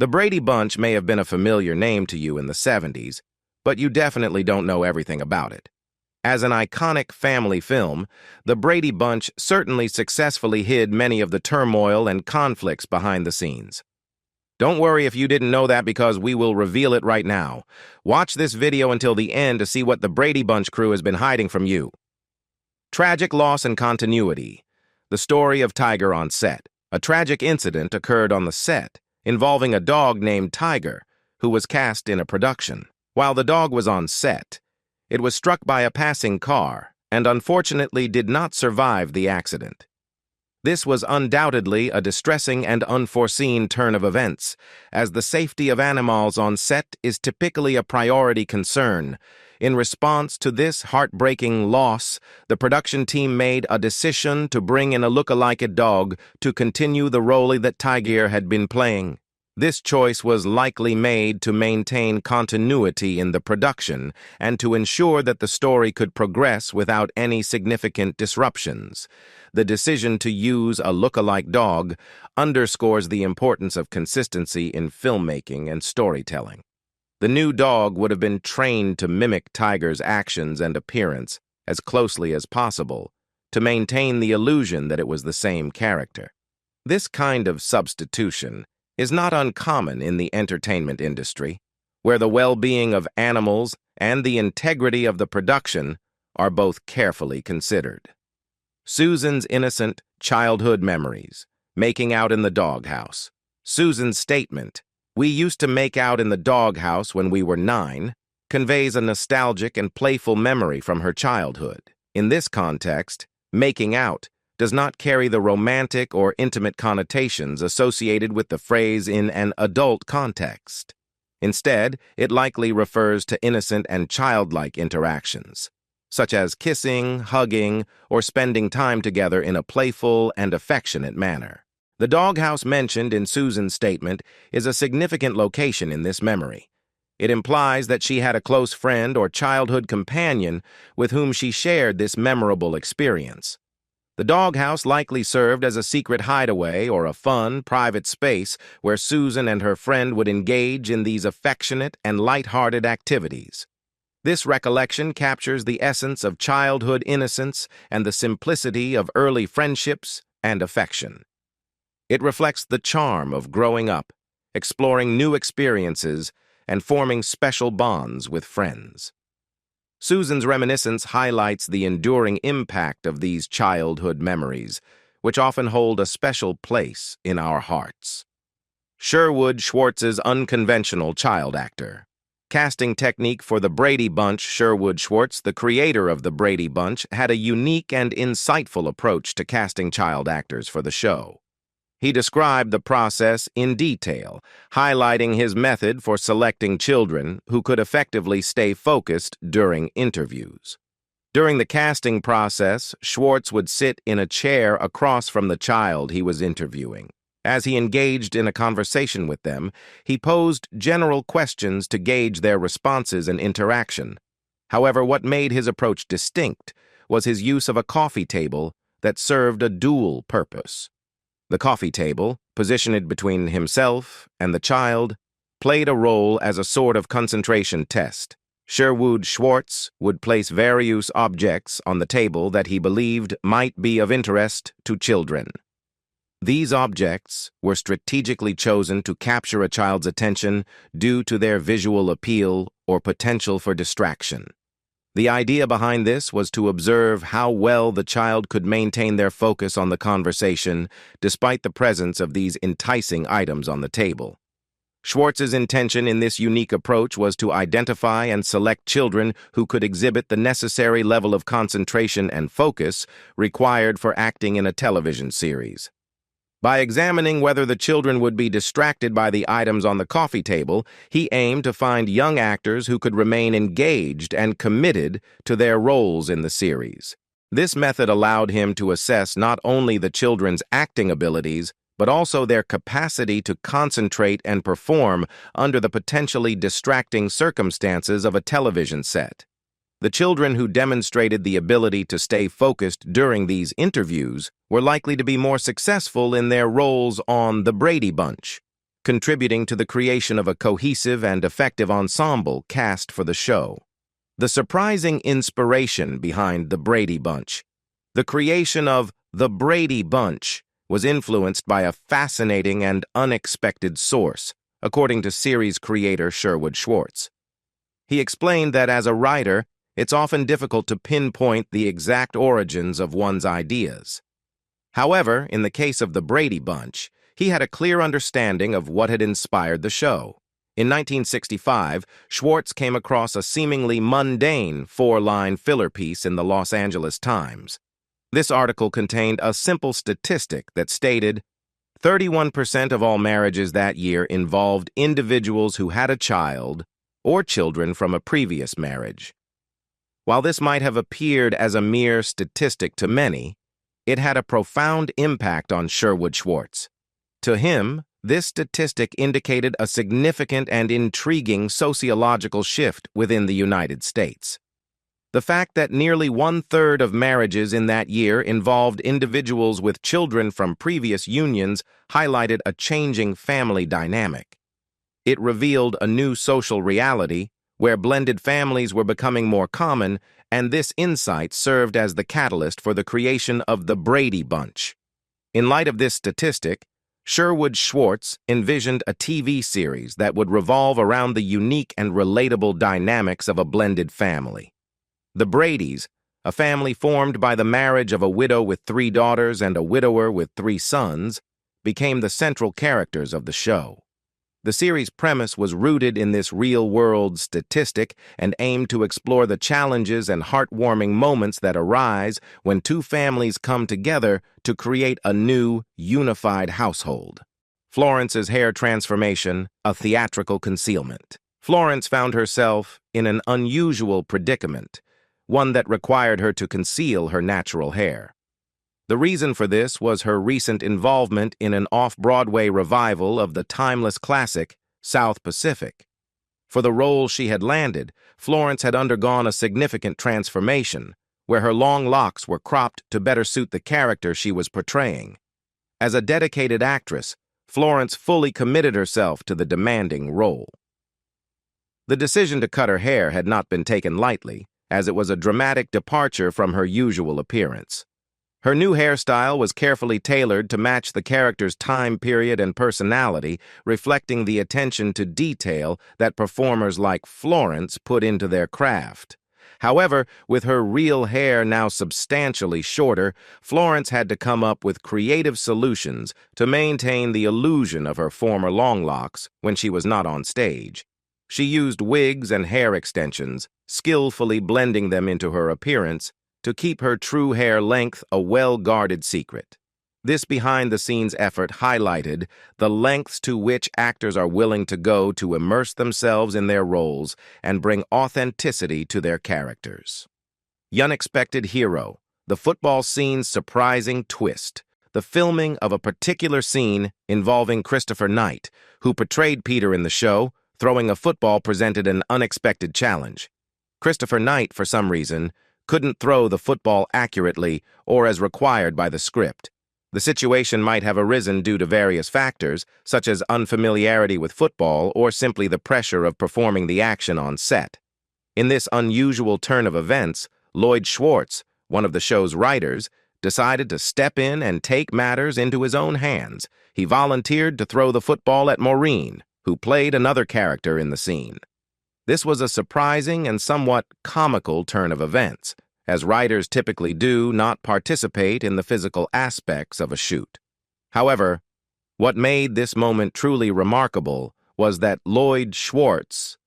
The Brady Bunch may have been a familiar name to you in the 70s, but you definitely don't know everything about it. As an iconic family film, the Brady Bunch certainly successfully hid many of the turmoil and conflicts behind the scenes. Don't worry if you didn't know that, because we will reveal it right now. Watch this video until the end to see what the Brady Bunch crew has been hiding from you. Tragic loss and continuity. The story of Tiger on set. A tragic incident occurred on the set, involving a dog named Tiger, who was cast in a production. While the dog was on set, it was struck by a passing car and unfortunately did not survive the accident. This was undoubtedly a distressing and unforeseen turn of events, as the safety of animals on set is typically a priority concern. In response to this heartbreaking loss, the production team made a decision to bring in a look-alike dog to continue the role that Tiger had been playing. This choice was likely made to maintain continuity in the production and to ensure that the story could progress without any significant disruptions. The decision to use a look-alike dog underscores the importance of consistency in filmmaking and storytelling. The new dog would have been trained to mimic Tiger's actions and appearance as closely as possible to maintain the illusion that it was the same character. This kind of substitution is not uncommon in the entertainment industry, where the well-being of animals and the integrity of the production are both carefully considered. Susan's innocent childhood memories. Making out in the doghouse. Susan's statement, "We used to make out in the doghouse when we were 9, conveys a nostalgic and playful memory from her childhood. In this context, making out does not carry the romantic or intimate connotations associated with the phrase in an adult context. Instead, it likely refers to innocent and childlike interactions, such as kissing, hugging, or spending time together in a playful and affectionate manner. The doghouse mentioned in Susan's statement is a significant location in this memory. It implies that she had a close friend or childhood companion with whom she shared this memorable experience. The doghouse likely served as a secret hideaway or a fun, private space where Susan and her friend would engage in these affectionate and light-hearted activities. This recollection captures the essence of childhood innocence and the simplicity of early friendships and affection. It reflects the charm of growing up, exploring new experiences, and forming special bonds with friends. Susan's reminiscence highlights the enduring impact of these childhood memories, which often hold a special place in our hearts. Sherwoods' unconventional child actor. Casting technique for the Brady Bunch. Sherwood, the creator of the Brady Bunch, had a unique and insightful approach to casting child actors for the show. He described the process in detail, highlighting his method for selecting children who could effectively stay focused during interviews. During the casting process, Schwartz would sit in a chair across from the child he was interviewing. As he engaged in a conversation with them, he posed general questions to gauge their responses and interaction. However, what made his approach distinct was his use of a coffee table that served a dual purpose. The coffee table, positioned between himself and the child, played a role as a sort of concentration test. Schwartz would place various objects on the table that he believed might be of interest to children. These objects were strategically chosen to capture a child's attention due to their visual appeal or potential for distraction. The idea behind this was to observe how well the child could maintain their focus on the conversation despite the presence of these enticing items on the table. Schwartz's intention in this unique approach was to identify and select children who could exhibit the necessary level of concentration and focus required for acting in a television series. By examining whether the children would be distracted by the items on the coffee table, he aimed to find young actors who could remain engaged and committed to their roles in the series. This method allowed him to assess not only the children's acting abilities, but also their capacity to concentrate and perform under the potentially distracting circumstances of a television set. The children who demonstrated the ability to stay focused during these interviews were likely to be more successful in their roles on The Brady Bunch. contributing to the creation of a cohesive and effective ensemble cast for the show. The surprising inspiration behind the Brady Bunch. The creation of the Brady Bunch was influenced by a fascinating and unexpected source, according to series creator Sherwood Schwartz. He explained that as a writer, it's often difficult to pinpoint the exact origins of one's ideas. However, in the case of the Brady Bunch, he had a clear understanding of what had inspired the show. In 1965, Schwartz came across a seemingly mundane four-line filler piece in the Los Angeles Times. This article contained a simple statistic that stated 31% of all marriages that year involved individuals who had a child or children from a previous marriage. While this might have appeared as a mere statistic to many, it had a profound impact on Sherwood Schwartz. To him, this statistic indicated a significant and intriguing sociological shift within the United States. The fact that nearly one-third of marriages in that year involved individuals with children from previous unions highlighted a changing family dynamic. It revealed a new social reality where blended families were becoming more common, and this insight served as the catalyst for the creation of the Brady Bunch. In light of this statistic, Sherwood Schwartz envisioned a TV series that would revolve around the unique and relatable dynamics of a blended family. The Bradys, a family formed by the marriage of a widow with 3 daughters and a widower with 3 sons, became the central characters of the show. The series' premise was rooted in this real-world statistic and aimed to explore the challenges and heartwarming moments that arise when 2 families come together to create a new, unified household. Florence's hair transformation, a theatrical concealment. Florence found herself in an unusual predicament, one that required her to conceal her natural hair. The reason for this was her recent involvement in an off-Broadway revival of the timeless classic, South Pacific. For the role she had landed, Florence had undergone a significant transformation, where her long locks were cropped to better suit the character she was portraying. As a dedicated actress, Florence fully committed herself to the demanding role. The decision to cut her hair had not been taken lightly, as it was a dramatic departure from her usual appearance. Her new hairstyle was carefully tailored to match the character's time period and personality, reflecting the attention to detail that performers like Florence put into their craft. However, with her real hair now substantially shorter, Florence had to come up with creative solutions to maintain the illusion of her former long locks when she was not on stage. She used wigs and hair extensions, skillfully blending them into her appearance to keep her true hair length a well-guarded secret. This behind-the-scenes effort highlighted the lengths to which actors are willing to go to immerse themselves in their roles and bring authenticity to their characters. The Unexpected Hero, the football scene's surprising twist. The filming of a particular scene involving Christopher Knight, who portrayed Peter in the show, throwing a football presented an unexpected challenge. Christopher Knight, for some reason, couldn't throw the football accurately or as required by the script. The situation might have arisen due to various factors, such as unfamiliarity with football or simply the pressure of performing the action on set. In this unusual turn of events, Lloyd Schwartz, one of the show's writers, decided to step in and take matters into his own hands. He volunteered to throw the football at Maureen, who played another character in the scene. This was a surprising and somewhat comical turn of events, as writers typically do not participate in the physical aspects of a shoot. However, what made this moment truly remarkable was that Lloyd Schwartz,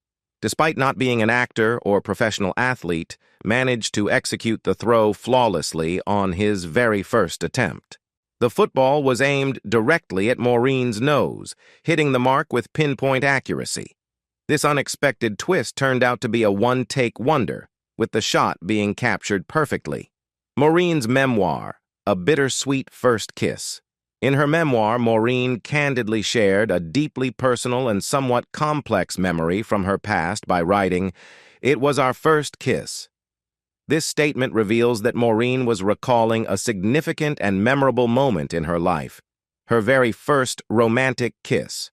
despite not being an actor or professional athlete, managed to execute the throw flawlessly on his very first attempt. The football was aimed directly at Maureen's nose, hitting the mark with pinpoint accuracy. This unexpected twist turned out to be a one-take wonder, with the shot being captured perfectly. Maureen's memoir, A Bittersweet First Kiss. In her memoir, Maureen candidly shared a deeply personal and somewhat complex memory from her past by writing, "It was our first kiss." This statement reveals that Maureen was recalling a significant and memorable moment in her life, her very first romantic kiss.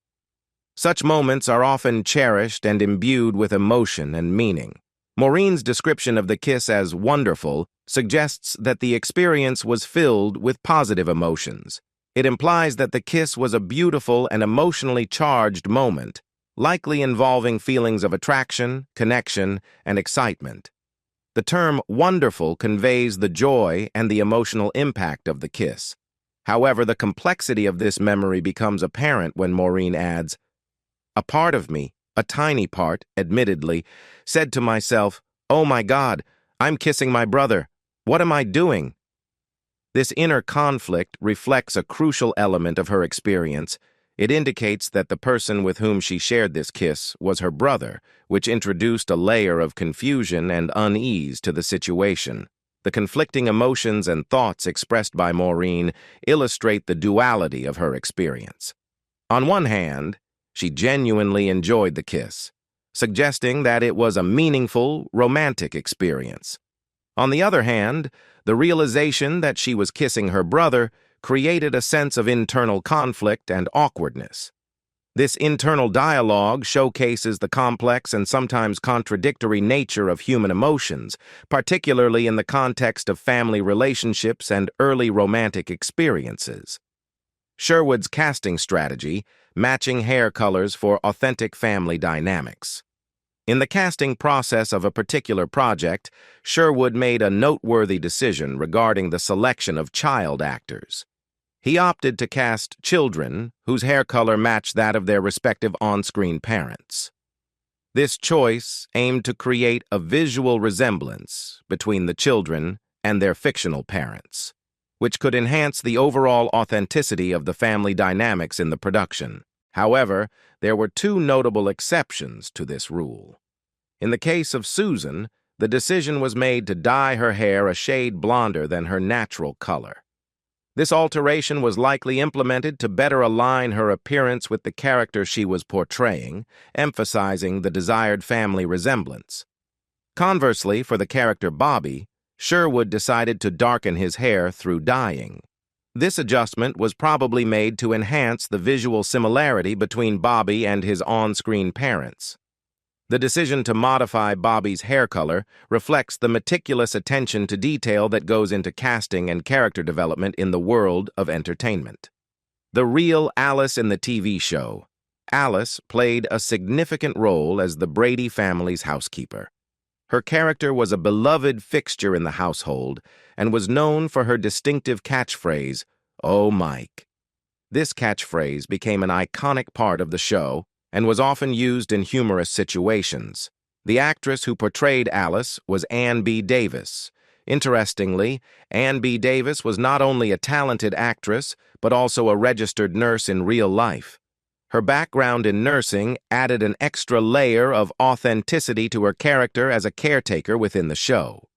Such moments are often cherished and imbued with emotion and meaning. Maureen's description of the kiss as wonderful suggests that the experience was filled with positive emotions. It implies that the kiss was a beautiful and emotionally charged moment, likely involving feelings of attraction, connection, and excitement. The term wonderful conveys the joy and the emotional impact of the kiss. However, the complexity of this memory becomes apparent when Maureen adds, "A part of me, a tiny part, admittedly, said to myself, 'Oh my God, I'm kissing my brother. What am I doing?'" This inner conflict reflects a crucial element of her experience. It indicates that the person with whom she shared this kiss was her brother, which introduced a layer of confusion and unease to the situation. The conflicting emotions and thoughts expressed by Maureen illustrate the duality of her experience. On one hand, she genuinely enjoyed the kiss, suggesting that it was a meaningful, romantic experience. On the other hand, the realization that she was kissing her brother created a sense of internal conflict and awkwardness. This internal dialogue showcases the complex and sometimes contradictory nature of human emotions, particularly in the context of family relationships and early romantic experiences. Sherwood's casting strategy, matching hair colors for authentic family dynamics. In the casting process of a particular project, Sherwood made a noteworthy decision regarding the selection of child actors. He opted to cast children whose hair color matched that of their respective on-screen parents. This choice aimed to create a visual resemblance between the children and their fictional parents, which could enhance the overall authenticity of the family dynamics in the production. However, there were two notable exceptions to this rule. In the case of Susan, the decision was made to dye her hair a shade blonder than her natural color. This alteration was likely implemented to better align her appearance with the character she was portraying, emphasizing the desired family resemblance. Conversely, for the character Bobby, Sherwood decided to darken his hair through dyeing. This adjustment was probably made to enhance the visual similarity between Bobby and his on-screen parents. The decision to modify Bobby's hair color reflects the meticulous attention to detail that goes into casting and character development in the world of entertainment. The real Alice in the TV show. Alice played a significant role as the Brady family's housekeeper. Her character was a beloved fixture in the household and was known for her distinctive catchphrase, "Oh, Mike." This catchphrase became an iconic part of the show and was often used in humorous situations. The actress who portrayed Alice was Ann B. Davis. Interestingly, Ann B. Davis was not only a talented actress, but also a registered nurse in real life. Her background in nursing added an extra layer of authenticity to her character as a caretaker within the show.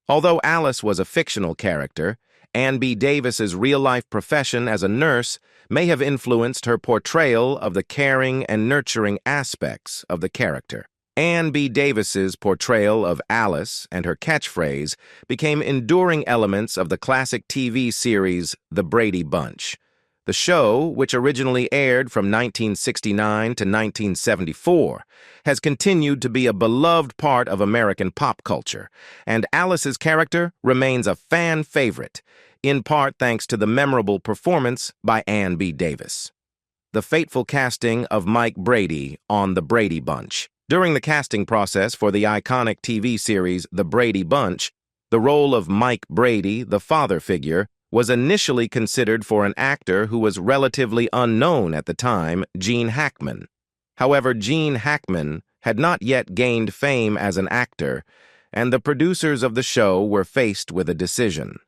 Although Alice was a fictional character, Ann B. Davis's real-life profession as a nurse may have influenced her portrayal of the caring and nurturing aspects of the character. Ann B. Davis's portrayal of Alice and her catchphrase became enduring elements of the classic TV series The Brady Bunch. The show, which originally aired from 1969 to 1974, has continued to be a beloved part of American pop culture, and Alice's character remains a fan favorite, in part thanks to the memorable performance by Ann B. Davis. The fateful casting of Mike Brady on The Brady Bunch. During the casting process for the iconic TV series The Brady Bunch, the role of Mike Brady, the father figure, was initially considered for an actor who was relatively unknown at the time, Gene Hackman. However, Gene Hackman had not yet gained fame as an actor, and the producers of the show were faced with a decision.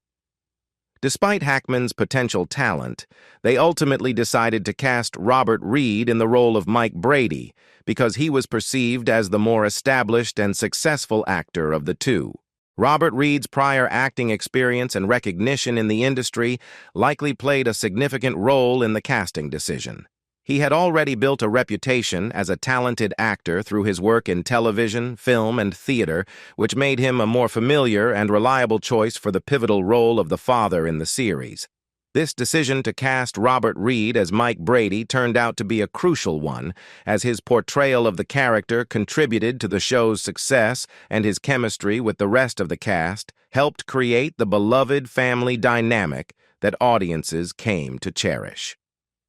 Despite Hackman's potential talent, they ultimately decided to cast Robert Reed in the role of Mike Brady because he was perceived as the more established and successful actor of the two. Robert Reed's prior acting experience and recognition in the industry likely played a significant role in the casting decision. He had already built a reputation as a talented actor through his work in television, film, and theater, which made him a more familiar and reliable choice for the pivotal role of the father in the series. This decision to cast Robert Reed as Mike Brady turned out to be a crucial one, as his portrayal of the character contributed to the show's success, and his chemistry with the rest of the cast helped create the beloved family dynamic that audiences came to cherish.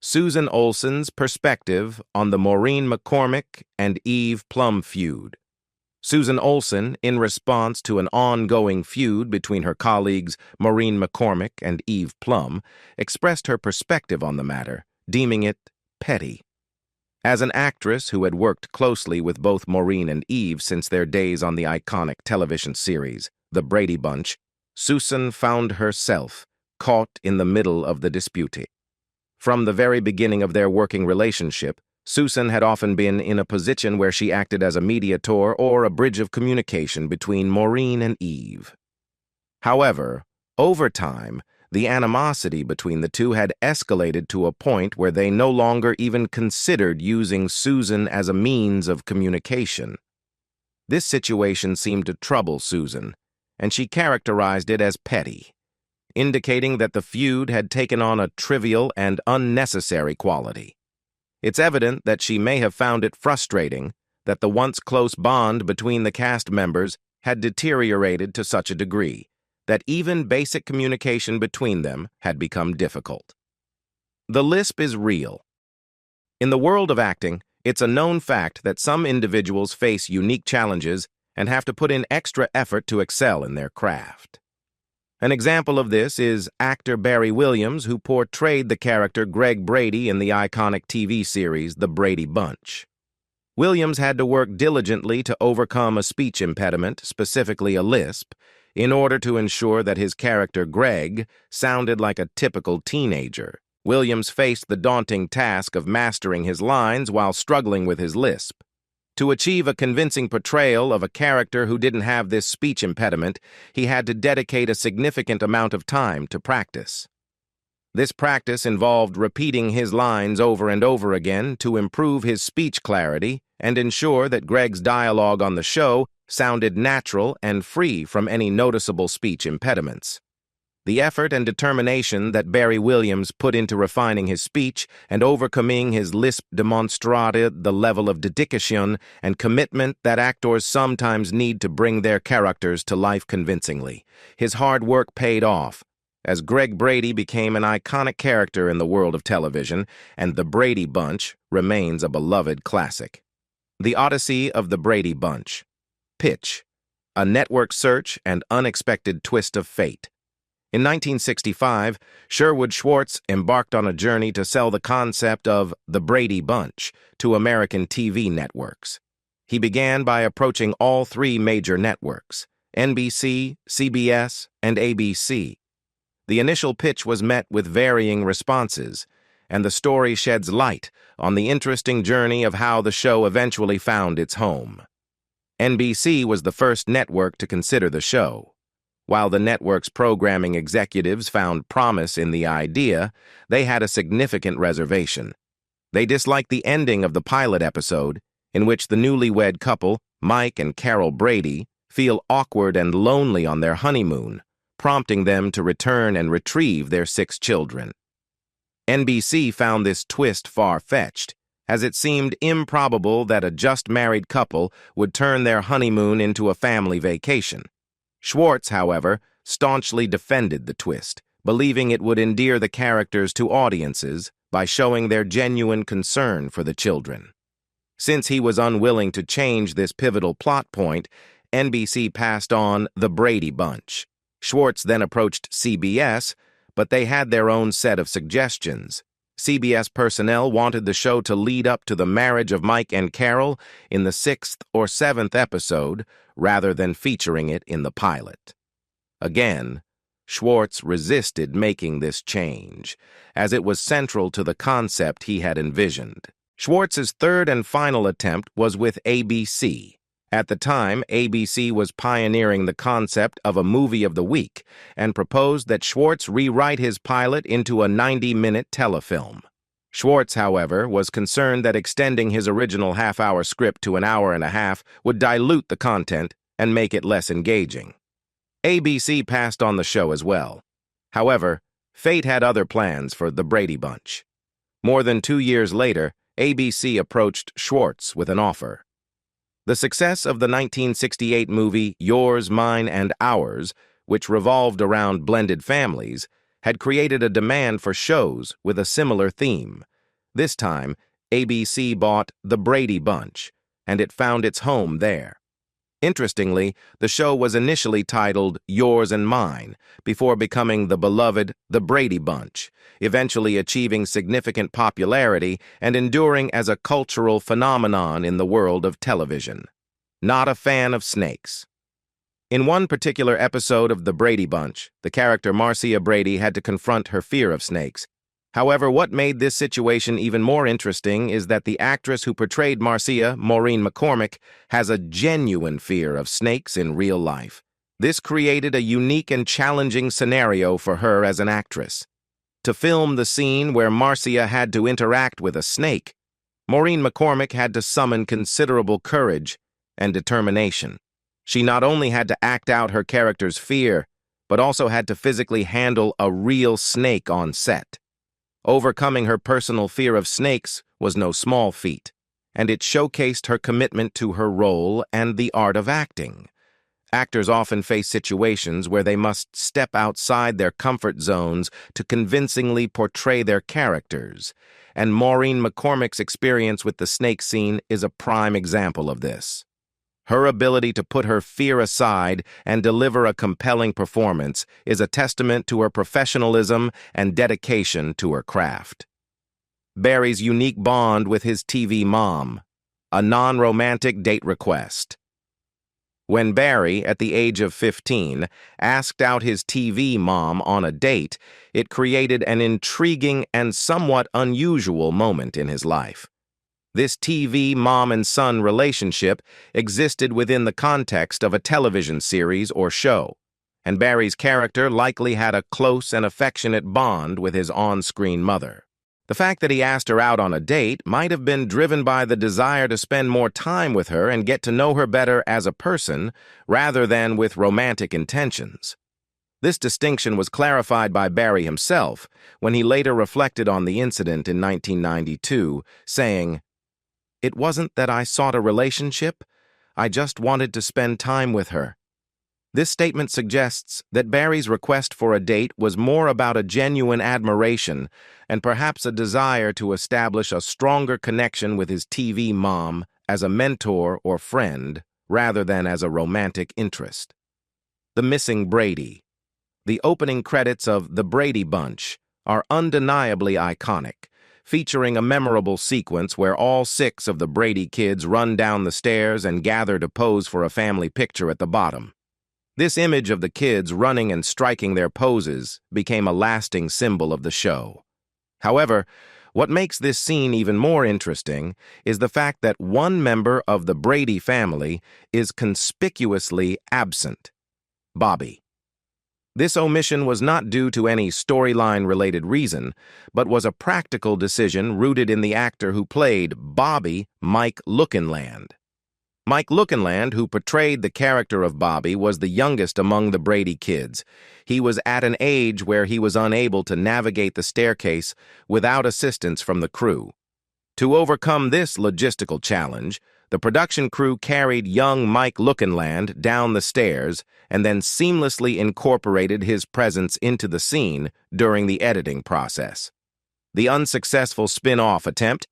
Susan Olsen's perspective on the Maureen McCormick and Eve Plum feud. Susan Olsen, in response to an ongoing feud between her colleagues Maureen McCormick and Eve Plum, expressed her perspective on the matter, deeming it petty. As an actress who had worked closely with both Maureen and Eve since their days on the iconic television series, The Brady Bunch, Susan found herself caught in the middle of the dispute. From the very beginning of their working relationship, Susan had often been in a position where she acted as a mediator or a bridge of communication between Maureen and Eve. However, over time, the animosity between the two had escalated to a point where they no longer even considered using Susan as a means of communication. This situation seemed to trouble Susan, and she characterized it as petty, indicating that the feud had taken on a trivial and unnecessary quality. It's evident that she may have found it frustrating that the once close bond between the cast members had deteriorated to such a degree that even basic communication between them had become difficult. The lisp is real. In the world of acting, it's a known fact that some individuals face unique challenges and have to put in extra effort to excel in their craft. An example of this is actor Barry Williams, who portrayed the character Greg Brady in the iconic TV series The Brady Bunch. Williams had to work diligently to overcome a speech impediment, specifically a lisp, in order to ensure that his character Greg sounded like a typical teenager. Williams faced the daunting task of mastering his lines while struggling with his lisp. To achieve a convincing portrayal of a character who didn't have this speech impediment, he had to dedicate a significant amount of time to practice. This practice involved repeating his lines over and over again to improve his speech clarity and ensure that Greg's dialogue on the show sounded natural and free from any noticeable speech impediments. The effort and determination that Barry Williams put into refining his speech and overcoming his lisp demonstrated the level of dedication and commitment that actors sometimes need to bring their characters to life convincingly. His hard work paid off, as Greg Brady became an iconic character in the world of television, and The Brady Bunch remains a beloved classic. The Odyssey of the Brady Bunch. Pitch: a network search and unexpected twist of fate. In 1965, Sherwoods embarked on a journey to sell the concept of the Brady Bunch to American TV networks. He began by approaching all three major networks, NBC, CBS, and ABC. The initial pitch was met with varying responses, and the story sheds light on the interesting journey of how the show eventually found its home. NBC was the first network to consider the show. While the network's programming executives found promise in the idea, they had a significant reservation. They disliked the ending of the pilot episode, in which the newlywed couple, Mike and Carol Brady, feel awkward and lonely on their honeymoon, prompting them to return and retrieve their 6 children. NBC found this twist far-fetched, as it seemed improbable that a just-married couple would turn their honeymoon into a family vacation. Schwartz, however, staunchly defended the twist, believing it would endear the characters to audiences by showing their genuine concern for the children. Since he was unwilling to change this pivotal plot point, NBC passed on The Brady Bunch. Schwartz then approached CBS, but they had their own set of suggestions. CBS personnel wanted the show to lead up to the marriage of Mike and Carol in the 6th or 7th episode, rather than featuring it in the pilot. Again, Schwartz resisted making this change, as it was central to the concept he had envisioned. Schwartz's third and final attempt was with ABC. At the time, ABC was pioneering the concept of a movie of the week and proposed that Schwartz rewrite his pilot into a 90-minute telefilm. Schwartz, however, was concerned that extending his original half-hour script to an hour and a half would dilute the content and make it less engaging. ABC passed on the show as well. However, Fate had other plans for the Brady Bunch. More than 2 years later, ABC approached Sherwoods with an offer. The success of the 1968 movie Yours, Mine, and Ours, which revolved around blended families, had created a demand for shows with a similar theme. This time, ABC bought The Brady Bunch, and it found its home there. Interestingly, the show was initially titled Yours and Mine, before becoming the beloved The Brady Bunch, eventually achieving significant popularity and enduring as a cultural phenomenon in the world of television. Not a fan of snakes. In one particular episode of The Brady Bunch, the character Marcia Brady had to confront her fear of snakes. However, what made this situation even more interesting is that the actress who portrayed Marcia, Maureen McCormick, has a genuine fear of snakes in real life. This created a unique and challenging scenario for her as an actress. To film the scene where Marcia had to interact with a snake, Maureen McCormick had to summon considerable courage and determination. She not only had to act out her character's fear, but also had to physically handle a real snake on set. Overcoming her personal fear of snakes was no small feat, and it showcased her commitment to her role and the art of acting. Actors often face situations where they must step outside their comfort zones to convincingly portray their characters, and Maureen McCormick's experience with the snake scene is a prime example of this. Her ability to put her fear aside and deliver a compelling performance is a testament to her professionalism and dedication to her craft. Barry's unique bond with his TV mom, a non-romantic date request. When Barry, at the age of 15, asked out his TV mom on a date, it created an intriguing and somewhat unusual moment in his life. This TV mom and son relationship existed within the context of a television series or show, and Barry's character likely had a close and affectionate bond with his on-screen mother. The fact that he asked her out on a date might have been driven by the desire to spend more time with her and get to know her better as a person, rather than with romantic intentions. This distinction was clarified by Barry himself when he later reflected on the incident in 1992, saying, "It wasn't that I sought a relationship, I just wanted to spend time with her." This statement suggests that Barry's request for a date was more about a genuine admiration and perhaps a desire to establish a stronger connection with his TV mom as a mentor or friend rather than as a romantic interest. The Missing Brady. The opening credits of The Brady Bunch are undeniably iconic, featuring a memorable sequence where all 6 of the Brady kids run down the stairs and gather to pose for a family picture at the bottom. This image of the kids running and striking their poses became a lasting symbol of the show. However, what makes this scene even more interesting is the fact that one member of the Brady family is conspicuously absent: Bobby. This omission was not due to any storyline-related reason, but was a practical decision rooted in the actor who played Bobby, Mike Lookinland. Mike Lookinland, who portrayed the character of Bobby, was the youngest among the Brady kids. He was at an age where he was unable to navigate the staircase without assistance from the crew. To overcome this logistical challenge, the production crew carried young Mike Lookinland down the stairs and then seamlessly incorporated his presence into the scene during the editing process. The unsuccessful spin-off attempt: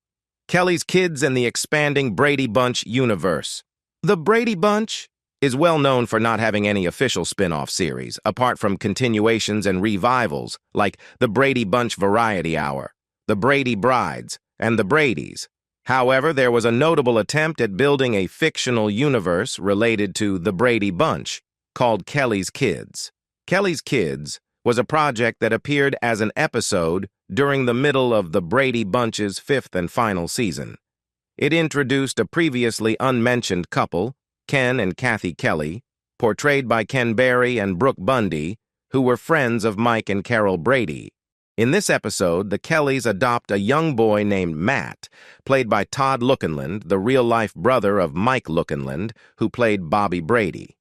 Kelly's Kids and the Expanding Brady Bunch Universe. The Brady Bunch is well known for not having any official spin-off series, apart from continuations and revivals like The Brady Bunch Variety Hour, The Brady Brides, and The Bradys. However, there was a notable attempt at building a fictional universe related to The Brady Bunch, called Kelly's Kids. Kelly's Kids was a project that appeared as an episode during the middle of the Brady Bunch's 5th and final season. It introduced a previously unmentioned couple, Ken and Kathy Kelly, portrayed by Ken Berry and Brooke Bundy, who were friends of Mike and Carol Brady. In this episode, the Kellys adopt a young boy named Matt, played by Todd Lookinland, the real-life brother of Mike Lookinland, who played Bobby Brady.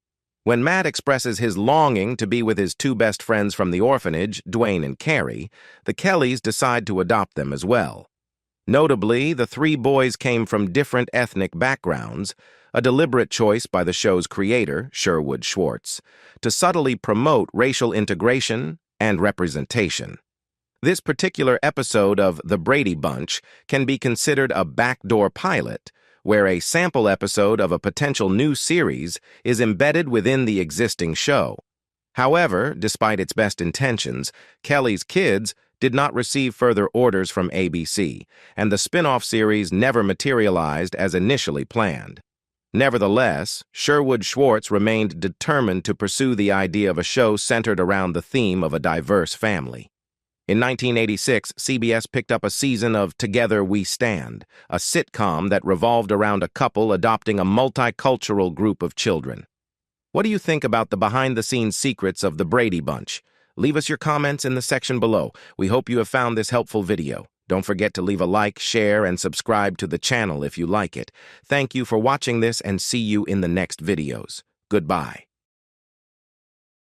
When Matt expresses his longing to be with his two best friends from the orphanage, Dwayne and Carrie, the Kellys decide to adopt them as well. Notably, the three boys came from different ethnic backgrounds, a deliberate choice by the show's creator, Sherwoods, to subtly promote racial integration and representation. This particular episode of The Brady Bunch can be considered a backdoor pilot, where a sample episode of a potential new series is embedded within the existing show. However, despite its best intentions, Kelly's Kids did not receive further orders from ABC, and the spin-off series never materialized as initially planned. Nevertheless, Sherwood-Schwartz remained determined to pursue the idea of a show centered around the theme of a diverse family. In 1986, CBS picked up a season of Together We Stand, a sitcom that revolved around a couple adopting a multicultural group of children. What do you think about the behind-the-scenes secrets of the Brady Bunch? Leave us your comments in the section below. We hope you have found this helpful video. Don't forget to leave a like, share, and subscribe to the channel if you like it. Thank you for watching this and see you in the next videos. Goodbye.